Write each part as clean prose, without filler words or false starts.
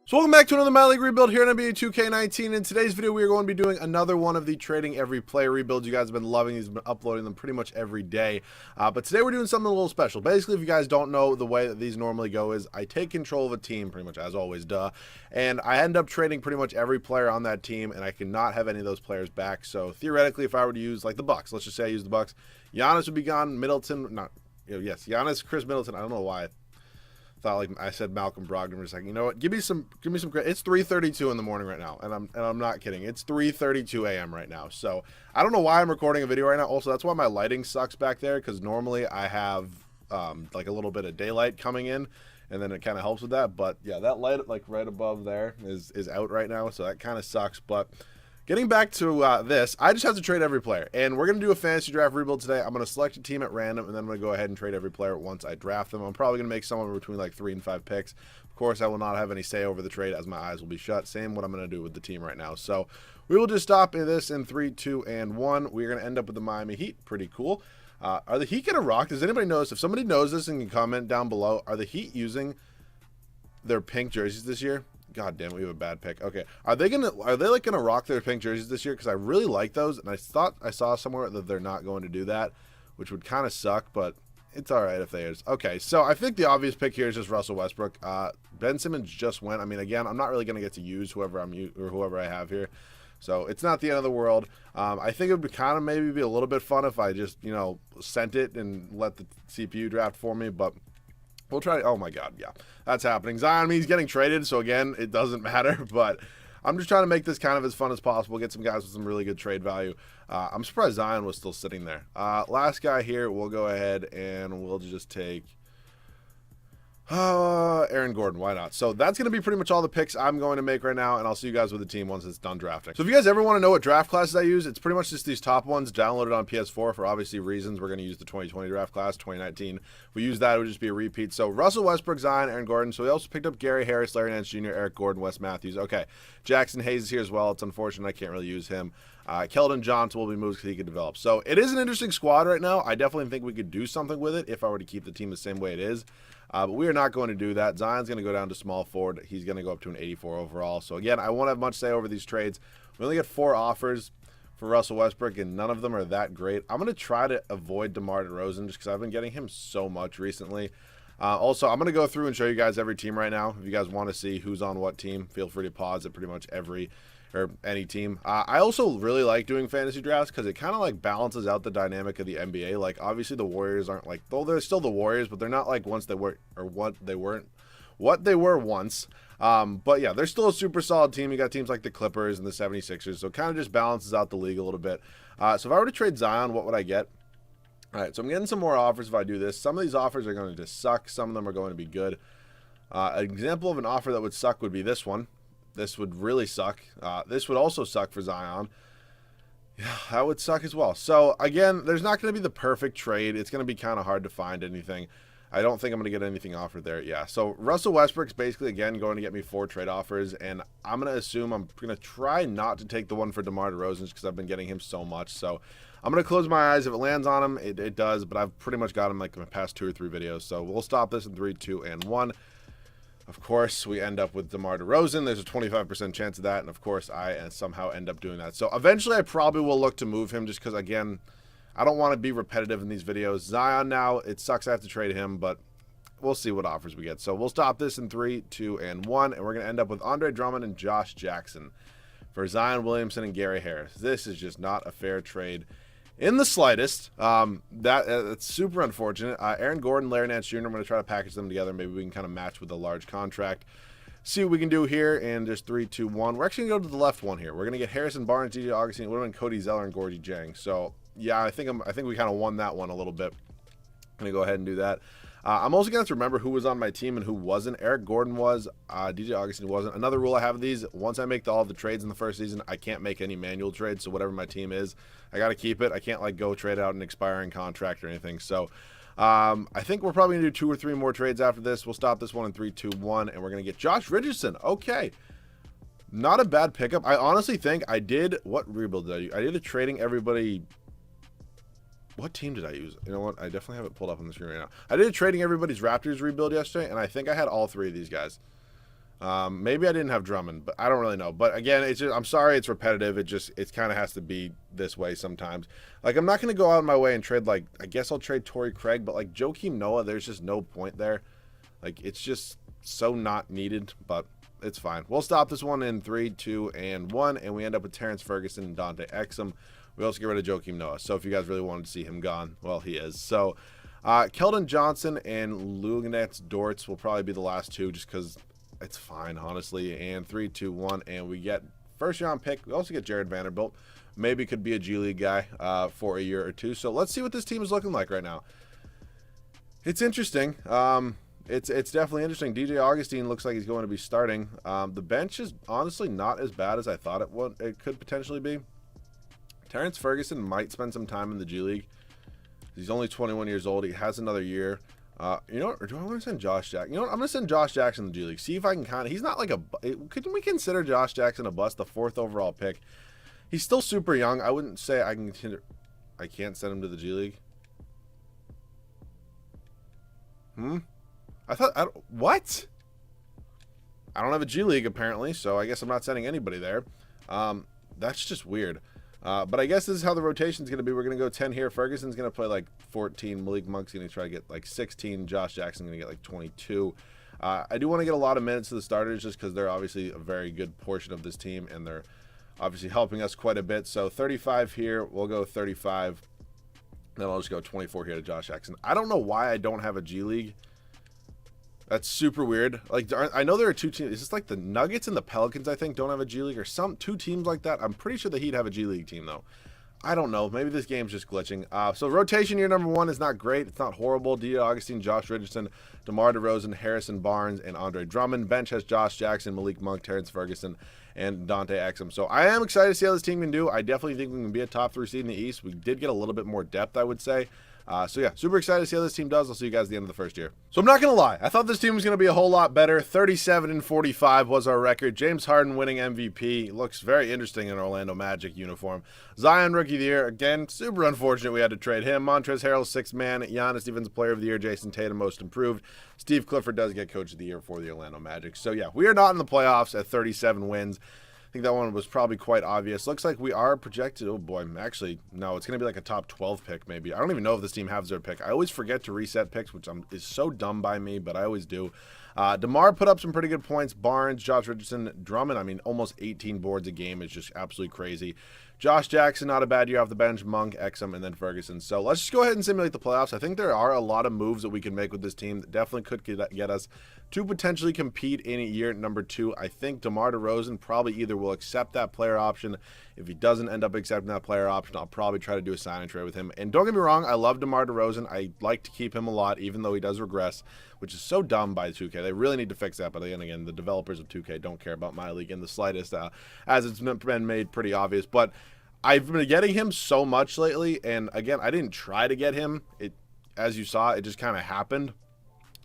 So welcome back to another My League rebuild here on NBA 2K19. In today's video, we are going to be doing another one of the trading every player rebuilds. You guys have been loving these, been uploading them pretty much every day. But today we're doing something a little special. Basically, if you guys don't know, the way that these normally go is I take control of a team, pretty much as always, and I end up trading pretty much every player on that team, and I cannot have any of those players back. So theoretically, if I were to use like the Bucks, let's just say I use the Bucks, Giannis would be gone. Middleton, Giannis, Chris Middleton. I don't know why. Thought like I said Malcolm Brogdon was like, you know what, give me some credit. It's 3:32 in the morning right now, and I'm not kidding. It's 3:32 a.m. right now. So I don't know why I'm recording a video right now. Also, that's why my lighting sucks back there, because normally I have like a little bit of daylight coming in, and then it kind of helps with that. But yeah, that light like right above there is out right now, so that kind of sucks. But getting back to this, I just have to trade every player, and we're going to do a fantasy draft rebuild today. I'm going to select a team at random, and then I'm going to go ahead and trade every player once I draft them. I'm probably going to make somewhere between like 3 and 5 picks. Of course, I will not have any say over the trade as my eyes will be shut. Same what I'm going to do with the team right now. So we will just stop this in 3, 2, and 1. We're going to end up with the Miami Heat. Pretty cool. Are the Heat going to rock? Does anybody notice? If somebody knows this and can comment down below, are the Heat using their pink jerseys this year? God damn it, we have a bad pick. Okay, are they like gonna rock their pink jerseys this year? Because I really like those, and I thought I saw somewhere that they're not going to do that, which would kind of suck, but it's all right if they is. Okay, so I think the obvious pick here is just Russell Westbrook. Ben Simmons just went. I mean, again, I'm not really gonna get to use whoever I have here, so it's not the end of the world. I think it would kind of maybe be a little bit fun if I just sent it and let the CPU draft for me, but. We'll try. Oh my God, yeah, that's happening. Zion, he's getting traded, so again, it doesn't matter. But I'm just trying to make this kind of as fun as possible. Get some guys with some really good trade value. I'm surprised Zion was still sitting there. Last guy here, we'll go ahead and we'll just take Aaron Gordon. Why not? So that's going to be pretty much all the picks I'm going to make right now, and I'll see you guys with the team once it's done drafting. So if you guys ever want to know what draft classes I use, it's pretty much just these top ones downloaded on PS4 for obviously reasons. We're going to use the 2020 draft class, 2019. If we use that, it would just be a repeat. So Russell Westbrook, Zion, Aaron Gordon. So we also picked up Gary Harris, Larry Nance Jr., Eric Gordon, Wes Matthews. Okay, Jackson Hayes is here as well. It's unfortunate I can't really use him. Keldon Johnson will be moved because he could develop. So it is an interesting squad right now. I definitely think we could do something with it if I were to keep the team the same way it is. But we are not going to do that. Zion's going to go down to small forward. He's going to go up to an 84 overall. So again, I won't have much say over these trades. We only get 4 offers for Russell Westbrook, and none of them are that great. I'm going to try to avoid DeMar DeRozan just because I've been getting him so much recently. Also, I'm going to go through and show you guys every team right now. If you guys want to see who's on what team, feel free to pause at pretty much any team. I also really like doing fantasy drafts because it kind of like balances out the dynamic of the NBA. Like obviously the Warriors aren't like, though they're still the Warriors, but they're not like what they were once. But yeah, they're still a super solid team. You got teams like the Clippers and the 76ers, so it kind of just balances out the league a little bit. So if I were to trade Zion, what would I get? All right, so I'm getting some more offers if I do this. Some of these offers are going to just suck. Some of them are going to be good. An example of an offer that would suck would be this one. This would really suck. This would also suck for Zion. Yeah, that would suck as well. So, again, there's not going to be the perfect trade. It's going to be kind of hard to find anything. I don't think I'm going to get anything offered there. Yeah, so Russell Westbrook's basically, again, going to get me 4 trade offers, and I'm going to assume I'm going to try not to take the one for DeMar DeRozan because I've been getting him so much. So I'm going to close my eyes. If it lands on him, it does, but I've pretty much got him like in the past 2 or 3 videos. So we'll stop this in 3, 2, and 1. Of course, we end up with DeMar DeRozan. There's a 25% chance of that, and of course, I somehow end up doing that. So eventually, I probably will look to move him just because, again, I don't want to be repetitive in these videos. Zion now, it sucks I have to trade him, but we'll see what offers we get. So we'll stop this in 3, 2, and 1, and we're going to end up with Andre Drummond and Josh Jackson for Zion Williamson and Gary Harris. This is just not a fair trade in the slightest. That's super unfortunate. Aaron Gordon, Larry Nance Jr., I'm going to try to package them together. Maybe we can kind of match with a large contract. See what we can do here in just 3, 2, 1. We're actually going to go to the left one here. We're going to get Harrison Barnes, DJ Augustine. It would have been Cody Zeller and Gorgie Jang. So, yeah, I think we kind of won that one a little bit. I'm going to go ahead and do that. I'm also going to have to remember who was on my team and who wasn't. Eric Gordon was. DJ Augustine wasn't. Another rule I have of these, once I make all the trades in the first season, I can't make any manual trades. So whatever my team is, I got to keep it. I can't like go trade out an expiring contract or anything. So I think we're probably going to do 2 or 3 more trades after this. We'll stop this one in 3, 2, 1, and we're going to get Josh Richardson. Okay. Not a bad pickup. I honestly think I did, what rebuild did I do? I did a trading everybody. What team did I use? You know what? I definitely have it pulled up on the screen right now. I did a trading everybody's Raptors rebuild yesterday, and I think I had all 3 of these guys. Maybe I didn't have Drummond, but I don't really know. But again, it's just, I'm sorry, it's repetitive. It kind of has to be this way sometimes. Like, I'm not going to go out of my way and trade, like, I guess I'll trade Torrey Craig, but like Joakim Noah, there's just no point there. Like, it's just so not needed, but it's fine. We'll stop this one in 3, 2, and 1, and we end up with Terrence Ferguson and Dante Exum. We also get rid of Joakim Noah. So if you guys really wanted to see him gone, well, he is. So Keldon Johnson and Luganets Dortz will probably be the last two, just because it's fine, honestly. And 3, 2, 1, and we get first round pick. We also get Jared Vanderbilt. Maybe could be a G League guy for a year or two. So let's see what this team is looking like right now. It's interesting. It's definitely interesting. DJ Augustine looks like he's going to be starting. The bench is honestly not as bad as I thought it could potentially be. Terrence Ferguson might spend some time in the G League. He's only 21 years old. He has another year. You know what? Or do I want to send Josh Jackson? You know what? I'm going to send Josh Jackson to the G League. See if I can kind of... He's not like a... Couldn't we consider Josh Jackson a bust, the 4th overall pick? He's still super young. I wouldn't say I can consider... I can't send him to the G League. What? I don't have a G League, apparently, so I guess I'm not sending anybody there. That's just weird. But I guess this is how the rotation's going to be. We're going to go 10 here. Ferguson's going to play like 14. Malik Monk's going to try to get like 16. Josh Jackson's going to get like 22. I do want to get a lot of minutes to the starters just because they're obviously a very good portion of this team, and they're obviously helping us quite a bit. So 35 here. We'll go 35. Then I'll just go 24 here to Josh Jackson. I don't know why I don't have a G League. That's super weird. Like, I know there are two teams. It's just like the Nuggets and the Pelicans, I think, don't have a G League, or two teams like that. I'm pretty sure the Heat have a G League team, though. I don't know. Maybe this game's just glitching. So rotation year number 1 is not great. It's not horrible. DJ Augustine, Josh Richardson, DeMar DeRozan, Harrison Barnes, and Andre Drummond. Bench has Josh Jackson, Malik Monk, Terrence Ferguson, and Dante Exum. So I am excited to see how this team can do. I definitely think we can be a top 3 seed in the East. We did get a little bit more depth, I would say. So yeah, super excited to see how this team does. I'll see you guys at the end of the first year. So I'm not going to lie. I thought this team was going to be a whole lot better. 37-45 was our record. James Harden winning MVP. Looks very interesting in Orlando Magic uniform. Zion Rookie of the Year. Again, super unfortunate we had to trade him. Montrezl Harrell, 6th man. Giannis Defensive Player of the Year. Jason Tatum, Most Improved. Steve Clifford does get Coach of the Year for the Orlando Magic. So yeah, we are not in the playoffs at 37 wins. I think that one was probably quite obvious. Looks like we are projected. Oh boy, actually, no, it's going to be like a top 12 pick maybe. I don't even know if this team has their pick. I always forget to reset picks, which is so dumb by me, but I always do. DeMar put up some pretty good points. Barnes, Josh Richardson, Drummond, I mean, almost 18 boards a game is just absolutely crazy. Josh Jackson, not a bad year off the bench. Monk, Exum, and then Ferguson. So let's just go ahead and simulate the playoffs. I think there are a lot of moves that we can make with this team that definitely could get us to potentially compete in year number 2. I think DeMar DeRozan probably either will accept that player option. If he doesn't end up accepting that player option, I'll probably try to do a sign and trade with him. And don't get me wrong, I love DeMar DeRozan. I like to keep him a lot, even though he does regress, which is so dumb by 2K. They really need to fix that. But again, the developers of 2K don't care about my league in the slightest, as it's been made pretty obvious. But I've been getting him so much lately, and again, I didn't try to get him. As you saw, it just kind of happened.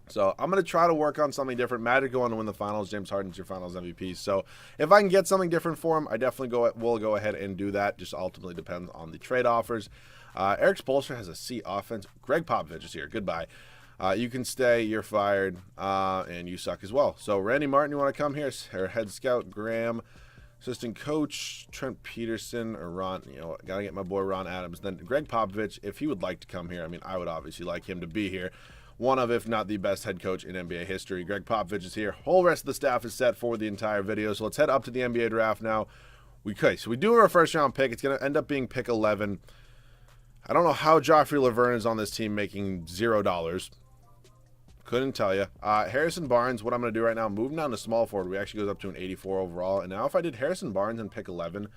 So I'm going to try to work on something different. Magic go on to win the finals. James Harden's your finals MVP. So if I can get something different for him, I definitely will go ahead and do that. Just ultimately depends on the trade offers. Eric Spoelstra has a C offense. Greg Popovich is here. Goodbye. You can stay. You're fired. And you suck as well. So Randy Martin, you want to come here? Our head scout, Graham. Assistant coach, Trent Peterson, or Ron, got to get my boy Ron Adams. Then Greg Popovich, if he would like to come here, I mean, I would obviously like him to be here. One of, if not the best head coach in NBA history. Greg Popovich is here. Whole rest of the staff is set for the entire video. So let's head up to the NBA draft now. So we do have our first round pick. It's going to end up being pick 11. I don't know how Joffrey Laverne is on this team making $0. Couldn't tell you. Harrison Barnes, what I'm going to do right now, moving down to small forward, we actually goes up to an 84 overall. And now if I did Harrison Barnes and pick 11, what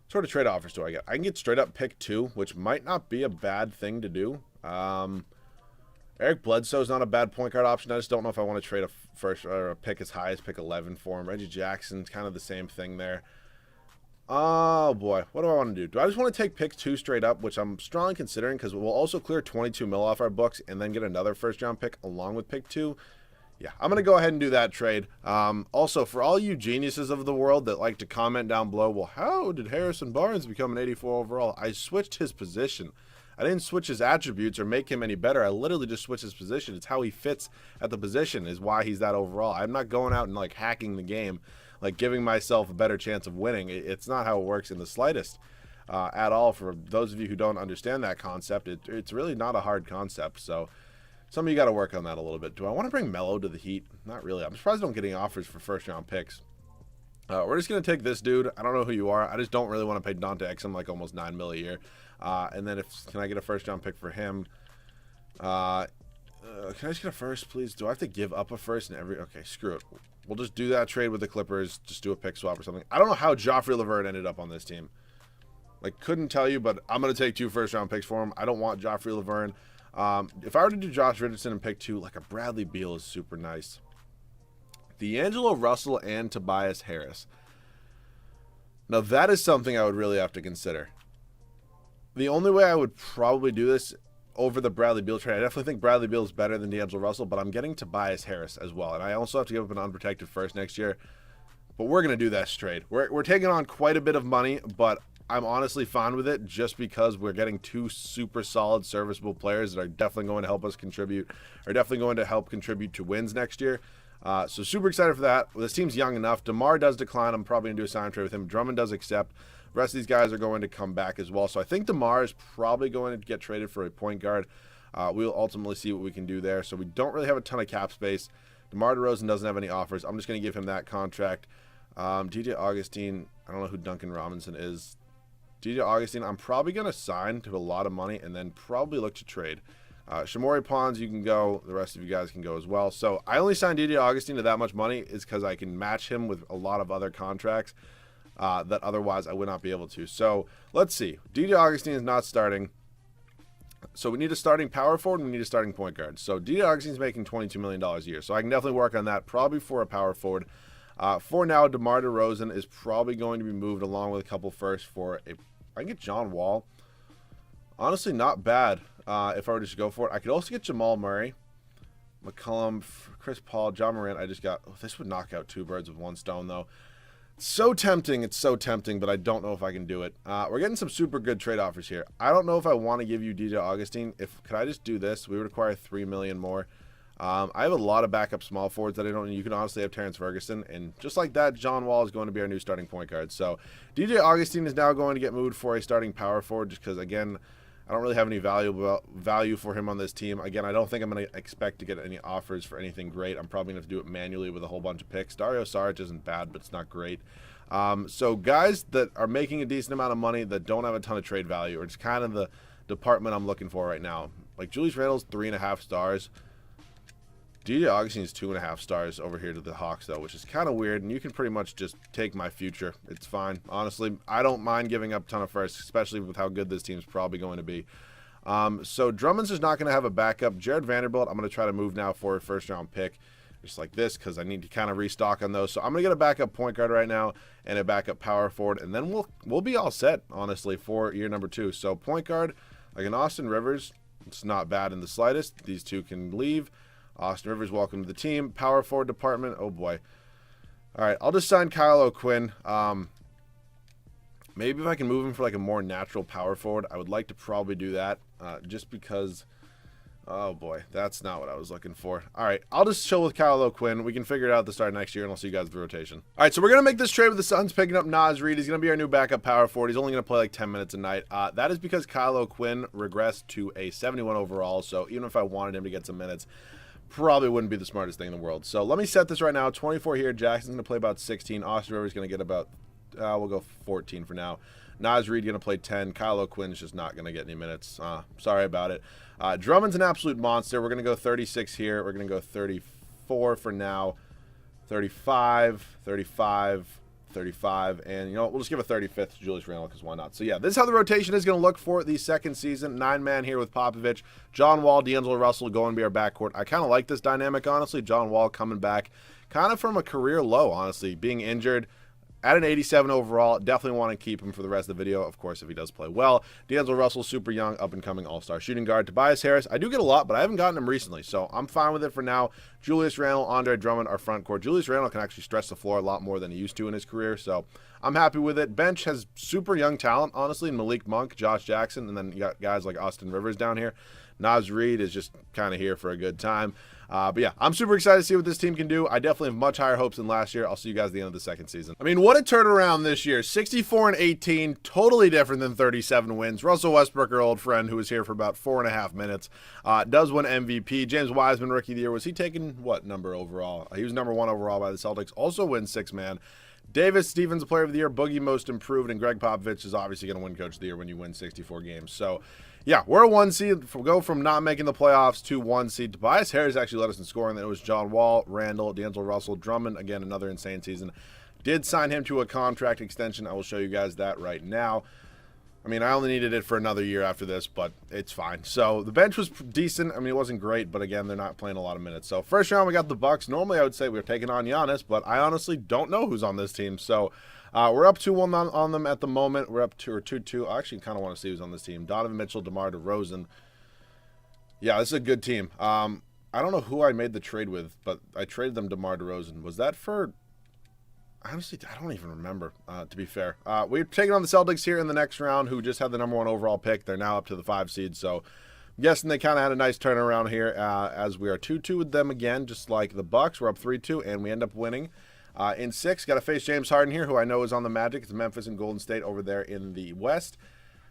sort of trade offers do I get? I can get straight up pick 2, which might not be a bad thing to do. Eric Bledsoe's not a bad point guard option. I just don't know if I want to trade a first or a pick as high as pick 11 for him. Reggie Jackson's kind of the same thing there. Oh boy, what do I want to do? Do I just want to take pick 2 straight up, which I'm strongly considering because we'll also clear 22 mil off our books and then get another first round pick along with pick 2? Yeah, I'm going to go ahead and do that trade. Also, for all you geniuses of the world that like to comment down below, well, how did Harrison Barnes become an 84 overall? I switched his position. I didn't switch his attributes or make him any better. I literally just switched his position. It's how he fits at the position is why he's that overall. I'm not going out and like hacking the game, like giving myself a better chance of winning. It's not how it works in the slightest at all. For those of you who don't understand that concept, it's really not a hard concept. So some of you got to work on that a little bit. Do I want to bring Melo to the Heat? Not really. I'm surprised I don't get any offers for first-round picks. We're just going to take this dude. I don't know who you are. I just don't really want to pay Dante Exum like almost $9 million a year. And then can I get a first-round pick for him? Can I just get a first, please? Do I have to give up a first in every... Okay, screw it. We'll just do that trade with the Clippers. Just do a pick swap or something. I don't know how Joffrey Laverne ended up on this team. Like, couldn't tell you, but I'm going to take 2 first-round picks for him. I don't want Joffrey Laverne. If I were to do Josh Richardson and pick 2, like a Bradley Beal is super nice. D'Angelo Russell and Tobias Harris. Now, that is something I would really have to consider. The only way I would probably do this over the Bradley Beal trade, I definitely think Bradley Beal is better than D'Angelo Russell, but I'm getting Tobias Harris as well. And I also have to give up an unprotected first next year. But we're going to do that trade. We're taking on quite a bit of money, but I'm honestly fine with it just because we're getting 2 super solid, serviceable players that are definitely going to help us contribute, or definitely going to help contribute to wins next year. So super excited for that. This team's young enough. DeMar does decline. I'm probably going to do a sign trade with him. Drummond does accept. The rest of these guys are going to come back as well. So I think DeMar is probably going to get traded for a point guard. We'll ultimately see what we can do there. So we don't really have a ton of cap space. DeMar DeRozan doesn't have any offers. I'm just going to give him that contract. DJ Augustine, I don't know who Duncan Robinson is. DJ Augustine, I'm probably going to sign to a lot of money and then probably look to trade. Shamori Pons, you can go. The rest of you guys can go as well. So I only signed DJ Augustine to that much money is because I can match him with a lot of other contracts that otherwise I would not be able to. So let's see. DJ Augustine is not starting. So we need a starting power forward and we need a starting point guard. So DJ Augustine is making $22 million a year. So I can definitely work on that probably for a power forward. For now, DeMar DeRozan is probably going to be moved along with a couple firsts for a... I can get John Wall. Honestly, not bad if I were to just go for it. I could also get Jamal Murray, McCollum, Chris Paul, John Morant. I just got... Oh, this would knock out 2 birds with 1 stone, though. It's so tempting. It's so tempting, but I don't know if I can do it. We're getting some super good trade offers here. I don't know if I want to give you DJ Augustine. Could I just do this? We would require $3 million more. I have a lot of backup small forwards that I don't. You can honestly have Terrence Ferguson, and just like that, John Wall is going to be our new starting point guard. So DJ Augustine is now going to get moved for a starting power forward, just because again, I don't really have any value for him on this team. Again, I don't think I'm going to expect to get any offers for anything great. I'm probably going to have to do it manually with a whole bunch of picks. Dario Saric isn't bad, but it's not great. So guys that are making a decent amount of money that don't have a ton of trade value, or it's kind of the department I'm looking for right now. Like Julius Randle's 3.5 stars. DJ Augustine's 2.5 stars over here to the Hawks, though, which is kind of weird, and you can pretty much just take my future. It's fine. Honestly, I don't mind giving up a ton of firsts, especially with how good this team's probably going to be. So Drummond's just not going to have a backup. Jared Vanderbilt, I'm going to try to move now for a first-round pick, just like this, because I need to kind of restock on those. So I'm going to get a backup point guard right now and a backup power forward, and then we'll be all set, honestly, for year number 2. So point guard, like an Austin Rivers, it's not bad in the slightest. These two can leave. Austin Rivers, welcome to the team. Power forward department, oh boy. All right, I'll just sign Kyle O'Quinn. Maybe if I can move him for like a more natural power forward, I would like to probably do that just because, oh boy, that's not what I was looking for. All right, I'll just chill with Kyle O'Quinn. We can figure it out at the start of next year, and I'll see you guys with the rotation. All right, so we're going to make this trade with the Suns, picking up Naz Reid. He's going to be our new backup power forward. He's only going to play like 10 minutes a night. That is because Kyle O'Quinn regressed to a 71 overall, so even if I wanted him to get some minutes, probably wouldn't be the smartest thing in the world. So let me set this right now. 24 here. Jackson's going to play about 16. Austin Rivers going to get about, we'll go 14 for now. Naz Reid going to play 10. Kyle O'Quinn's just not going to get any minutes. Sorry about it. Drummond's an absolute monster. We're going to go 36 here. We're going to go 34 for now. 35, 35, 35, and you know what, we'll just give a 35th to Julius Randle because why not? So yeah, this is how the rotation is going to look for the second season. 9-man here with Popovich, John Wall, D'Angelo Russell going to be our backcourt. I kind of like this dynamic, honestly. John Wall coming back kind of from a career low, honestly, being injured, at an 87 overall. Definitely want to keep him for the rest of the video, of course, if he does play well. D'Angelo Russell, super young, up-and-coming all-star shooting guard. Tobias Harris, I do get a lot, but I haven't gotten him recently, so I'm fine with it for now. Julius Randle, Andre Drummond, our front court. Julius Randle can actually stretch the floor a lot more than he used to in his career, so I'm happy with it. Bench has super young talent, honestly, Malik Monk, Josh Jackson, and then you got guys like Austin Rivers down here. Naz Reid is just kind of here for a good time. But yeah, I'm super excited to see what this team can do. I definitely have much higher hopes than last year. I'll see you guys at the end of the second season. I mean, what a turnaround this year. 64-18, totally different than 37 wins. Russell Westbrook, our old friend, who was here for about 4.5 minutes, does win MVP. James Wiseman, Rookie of the Year. Was he taking what number overall? He was number 1 overall by the Celtics. Also wins 6-man. Davis Stevens, Player of the Year. Boogie, Most Improved. And Greg Popovich is obviously going to win Coach of the Year when you win 64 games. So, yeah, we're a 1 seed. We'll go from not making the playoffs to 1 seed. Tobias Harris actually led us in scoring. Then it was John Wall, Randall, D'Angelo Russell, Drummond. Again, another insane season. Did sign him to a contract extension. I will show you guys that right now. I mean, I only needed it for another year after this, but it's fine. So the bench was decent. I mean, it wasn't great, but again, they're not playing a lot of minutes. So first round, we got the Bucks. Normally, I would say we were taking on Giannis, but I honestly don't know who's on this team. So we're up 2-1 on them at the moment. We're up 2-2. I actually kind of want to see who's on this team. Donovan Mitchell, DeMar DeRozan. Yeah, this is a good team. I don't know who I made the trade with, but I traded them DeMar DeRozan. Was that for... Honestly, I don't even remember, to be fair. We're taking on the Celtics here in the next round, who just had the number 1 overall pick. They're now up to the 5 seed, so I'm guessing they kind of had a nice turnaround here as we are 2-2 with them again, just like the Bucks. We're up 3-2, and we end up winning. In 6, got to face James Harden here, who I know is on the Magic. It's Memphis and Golden State over there in the West.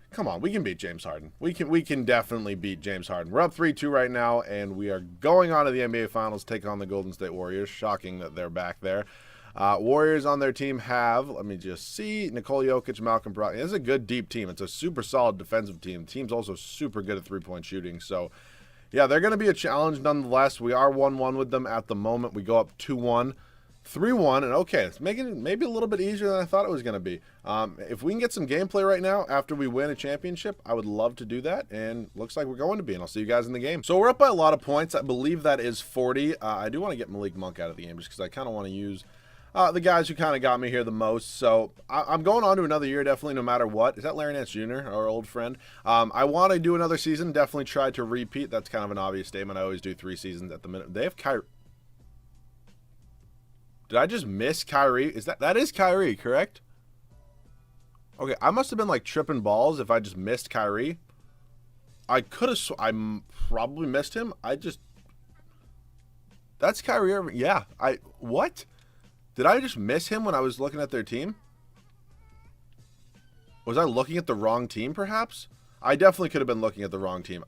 Come on, we can beat James Harden. We can definitely beat James Harden. We're up 3-2 right now, and we are going on to the NBA Finals, take on the Golden State Warriors. Shocking that they're back there. Warriors on their team have, let me just see, Nikola Jokic, Malcolm Brogdon. This is a good deep team. It's a super solid defensive team. The team's also super good at three-point shooting. So, yeah, they're going to be a challenge nonetheless. We are 1-1 with them at the moment. We go up 2-1, 3-1, and okay, it's making it maybe a little bit easier than I thought it was going to be. If we can get some gameplay right now after we win a championship, I would love to do that, and looks like we're going to be, and I'll see you guys in the game. So we're up by a lot of points. I believe that is 40. I do want to get Malik Monk out of the game just because I kind of want to use... the guys who kind of got me here the most. So I'm going on to another year, definitely, no matter what. Is that Larry Nance Jr., our old friend? I want to do another season. Definitely try to repeat. That's kind of an obvious statement. I always do 3 seasons at the minute. They have Kyrie. Did I just miss Kyrie? That is Kyrie, correct? Okay, I must have been like tripping balls if I just missed Kyrie. I could have. I probably missed him. That's Kyrie Irving. Yeah. What? Did I just miss him when I was looking at their team? Was I looking at the wrong team, perhaps? I definitely could have been looking at the wrong team.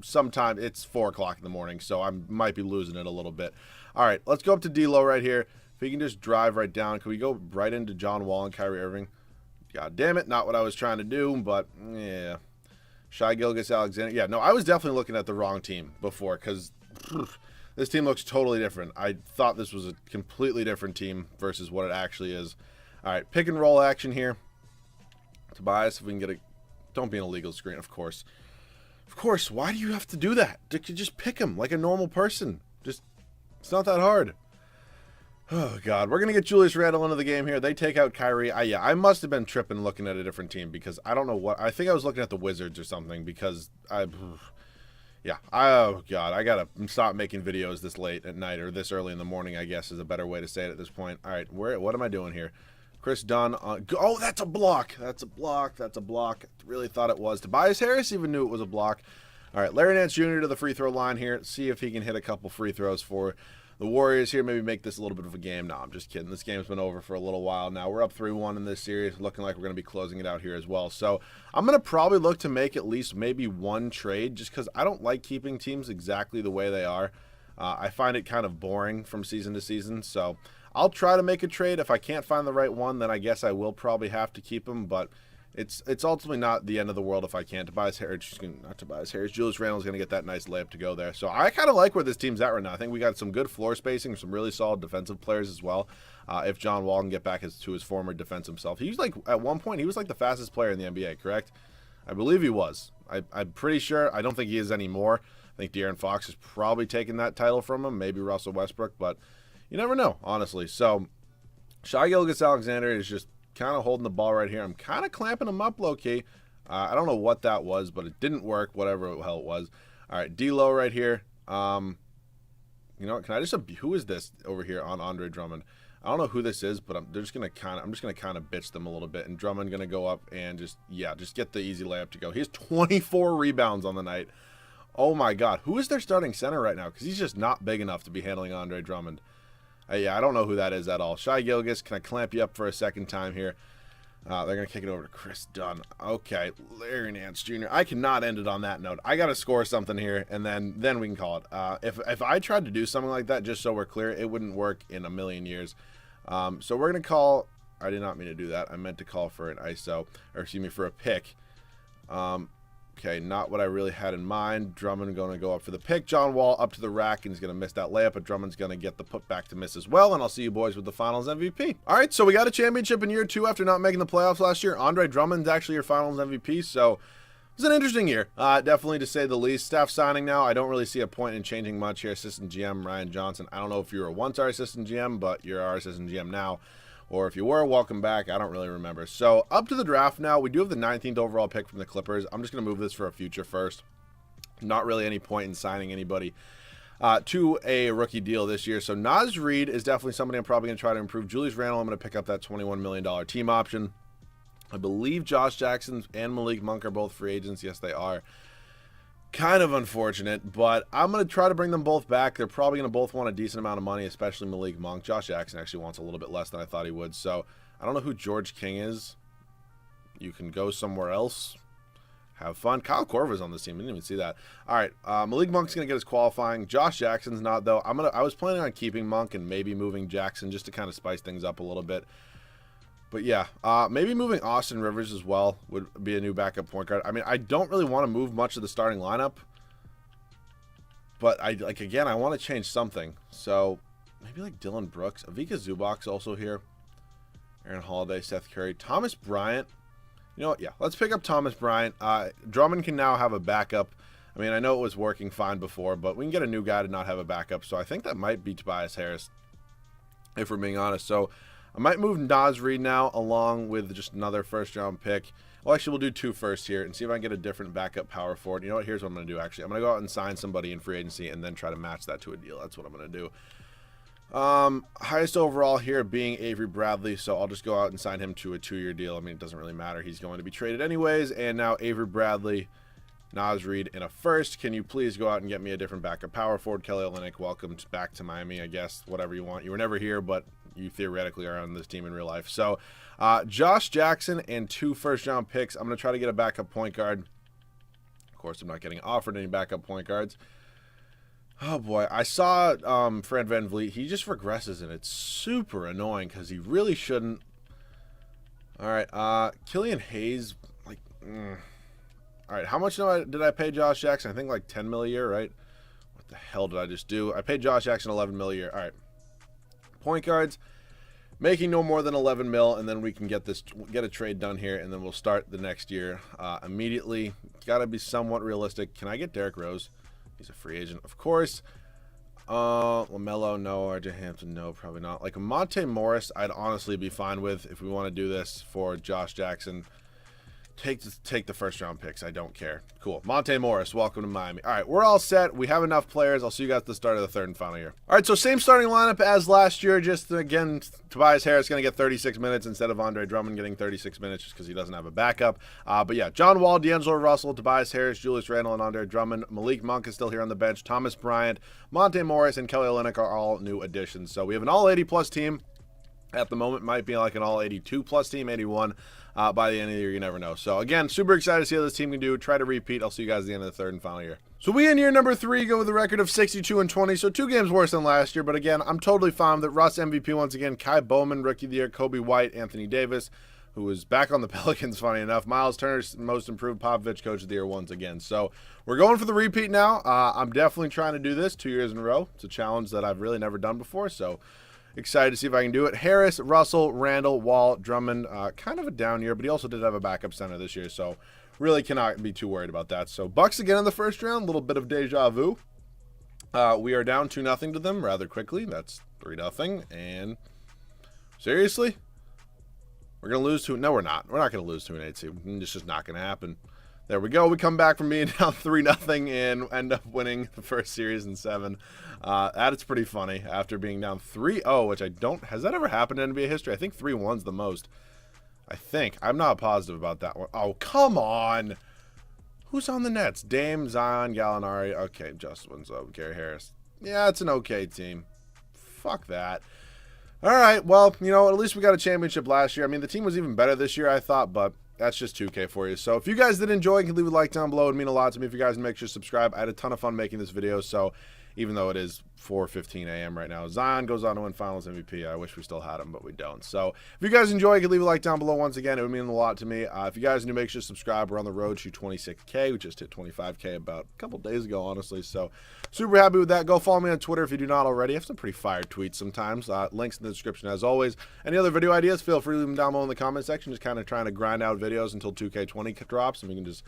Sometime it's 4 o'clock in the morning, so I might be losing it a little bit. All right, let's go up to D'Lo right here. If he can just drive right down, can we go right into John Wall and Kyrie Irving? God damn it, not what I was trying to do, but yeah. Shai Gilgeous-Alexander. Yeah, no, I was definitely looking at the wrong team before because this team looks totally different. I thought this was a completely different team versus what it actually is. All right, pick and roll action here. Tobias, if we can get a... Don't be an illegal screen, of course. Of course, why do you have to do that? Just pick him like a normal person. It's not that hard. Oh, God. We're going to get Julius Randle into the game here. They take out Kyrie. Yeah, I must have been tripping looking at a different team because I don't know what... I think I was looking at the Wizards or something because yeah. Oh, God. I got to stop making videos this late at night or this early in the morning, I guess, is a better way to say it at this point. All right. What am I doing here? Chris Dunn. Oh, that's a block. That's a block. That's a block. Really thought it was. Tobias Harris even knew it was a block. All right. Larry Nance Jr. to the free throw line here. See if he can hit a couple free throws for the Warriors here. Maybe make this a little bit of a game. No, I'm just kidding. This game's been over for a little while now. We're up 3-1 in this series. Looking like we're going to be closing it out here as well. So I'm going to probably look to make at least maybe one trade just because I don't like keeping teams exactly the way they are. I find it kind of boring from season to season. So I'll try to make a trade. If I can't find the right one, then I guess I will probably have to keep him. But it's ultimately not the end of the world if I can't. Julius Randle's going to get that nice layup to go there. So I kind of like where this team's at right now. I think we got some good floor spacing, some really solid defensive players as well. If John Wall can get back to his former defensive self. He was like, at one point, he was like the fastest player in the NBA, correct? I believe he was. I'm pretty sure. I don't think he is anymore. I think De'Aaron Fox has probably taken that title from him, maybe Russell Westbrook, but you never know, honestly. So Shai Gilgeous-Alexander is just kind of holding the ball right here. I'm kind of clamping him up low-key. I don't know what that was, but it didn't work, whatever the hell it was. All right, D-Low right here. You know what? Can I just who is this over here on Andre Drummond? I don't know who this is, but I'm just gonna kind of bitch them a little bit, and Drummond gonna go up and just get the easy layup to go. He has 24 rebounds on the night. Oh my God, who is their starting center right now? Because he's just not big enough to be handling Andre Drummond. Yeah, I don't know who that is at all. Shai Gilgeous, can I clamp you up for a second time here? They're going to kick it over to Chris Dunn. Okay, Larry Nance Jr. I cannot end it on that note. I got to score something here, and then we can call it. If I tried to do something like that, just so we're clear, it wouldn't work in a million years. So we're going to call. I did not mean to do that. I meant to call for an ISO, or excuse me, for a pick. Okay, not what I really had in mind. Drummond going to go up for the pick. John Wall up to the rack, and he's going to miss that layup, but Drummond's going to get the putback to miss as well, and I'll see you boys with the Finals MVP. All right, so we got a championship in year 2 after not making the playoffs last year. Andre Drummond's actually your Finals MVP, so it was an interesting year, definitely to say the least. Staff signing now. I don't really see a point in changing much here. Assistant GM Ryan Johnson. I don't know if you were once our assistant GM, but you're our assistant GM now. Or if you were, welcome back. I don't really remember. So up to the draft now. We do have the 19th overall pick from the Clippers. I'm just going to move this for a future first. Not really any point in signing anybody to a rookie deal this year. So Naz Reid is definitely somebody I'm probably going to try to improve. Julius Randle, I'm going to pick up that $21 million team option. I believe Josh Jackson and Malik Monk are both free agents. Yes, they are. Kind of unfortunate, but I'm going to try to bring them both back. They're probably going to both want a decent amount of money, especially Malik Monk. Josh Jackson actually wants a little bit less than I thought he would. So I don't know who George King is. You can go somewhere else. Have fun. Kyle Korver's on this team. I didn't even see that. All right, Malik Monk's going to get his qualifying. Josh Jackson's not, though. I was planning on keeping Monk and maybe moving Jackson just to kind of spice things up a little bit. But yeah, maybe moving Austin Rivers as well would be a new backup point guard. I mean, I don't really want to move much of the starting lineup, but again, I want to change something. So maybe like Dylan Brooks, Avika Zubac's also here, Aaron Holiday, Seth Curry, Thomas Bryant. You know what? Yeah, let's pick up Thomas Bryant. Drummond can now have a backup. I mean, I know it was working fine before, but we can get a new guy to not have a backup. So I think that might be Tobias Harris, if we're being honest. So I might move Naz Reid now along with just another first-round pick. Well, actually, we'll do 2 first here and see if I can get a different backup power forward. You know what? Here's what I'm going to do, actually. I'm going to go out and sign somebody in free agency and then try to match that to a deal. That's what I'm going to do. Highest overall here being Avery Bradley, so I'll just go out and sign him to a 2-year deal. I mean, it doesn't really matter. He's going to be traded anyways. And now Avery Bradley, Naz Reid, and a first. Can you please go out and get me a different backup power forward? Kelly Olynyk, welcome back to Miami, I guess. Whatever you want. You were never here, but you theoretically are on this team in real life. So Josh Jackson and 2 first-round picks. I'm going to try to get a backup point guard. Of course, I'm not getting offered any backup point guards. Oh, boy. I saw Fred VanVleet. He just regresses, and it's super annoying because he really shouldn't. All right. Killian Hayes. All right. How much did I pay Josh Jackson? I think like $10 million a year, right? What the hell did I just do? I paid Josh Jackson $11 million a year. All right. Point guards. Making no more than $11 million, and then we can get a trade done here, and then we'll start the next year immediately. Got to be somewhat realistic. Can I get Derrick Rose? He's a free agent, of course. LaMelo, no. RJ Hampton, no, probably not. Like Monte Morris, I'd honestly be fine with if we want to do this for Josh Jackson. Take the first-round picks. I don't care. Cool. Monte Morris, welcome to Miami. All right, we're all set. We have enough players. I'll see you guys at the start of the 3rd and final year. All right, so same starting lineup as last year. Just, again, Tobias Harris going to get 36 minutes instead of Andre Drummond getting 36 minutes just because he doesn't have a backup. But, yeah, John Wall, D'Angelo Russell, Tobias Harris, Julius Randle, and Andre Drummond. Malik Monk is still here on the bench. Thomas Bryant, Monte Morris, and Kelly Olynyk are all new additions. So we have an all-80-plus team. At the moment, might be like an all-82-plus team, 81. By the end of the year, you never know. So, again, super excited to see how this team can do. Try to repeat. I'll see you guys at the end of the 3rd and final year. So, we in year number 3 go with a record of 62-20. So, 2 games worse than last year. But, again, I'm totally fine with it. Russ MVP once again. Kai Bowman, Rookie of the Year. Kobe White, Anthony Davis, who was back on the Pelicans, funny enough. Miles Turner, Most Improved. Popovich, Coach of the Year once again. So, we're going for the repeat now. I'm definitely trying to do this 2 years in a row. It's a challenge that I've really never done before. So, excited to see if I can do it. Harris, Russell, Randall, Wall, Drummond, kind of a down year, but he also did have a backup center this year, so really cannot be too worried about that. So Bucks again in the first round, a little bit of deja vu. We are down 2-0 to them rather quickly. That's 3-0, and Seriously? We're going to lose to... No, we're not. We're not going to lose to an 8 seed. It's just not going to happen. There we go. We come back from being down 3-0 and end up winning the first series in 7. That is pretty funny after being down 3-0, which I don't... Has that ever happened in NBA history? I think 3-1's the most. I think. I'm not positive about that one. Oh, come on. Who's on the Nets? Dame, Zion, Gallinari. Okay, Justin Winslow, Gary Harris. Yeah, it's an okay team. Fuck that. All right, well, you know, at least we got a championship last year. I mean, the team was even better this year, I thought, but that's just 2K for you. So if you guys did enjoy, you can leave a like down below. It would mean a lot to me if you guys make sure to subscribe. I had a ton of fun making this video, so even though it is 4:15 a.m. right now, Zion goes on to win Finals MVP. I wish we still had him, but we don't. So if you guys enjoy, you can leave a like down below. Once again, it would mean a lot to me. If you guys are new, make sure to subscribe. We're on the road to 26K. We just hit 25K about a couple days ago, honestly. So super happy with that. Go follow me on Twitter if you do not already. I have some pretty fire tweets sometimes. Links in the description as always. Any other video ideas, feel free to leave them down below in the comment section. Just kind of trying to grind out videos until 2K20 drops, and we can just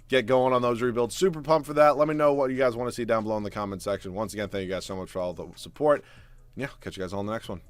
get going on those rebuilds. Super pumped for that. Let me know what you guys want to see down below in the comment section. Once again, thank you guys so much for all the support. Yeah, catch you guys all in the next one.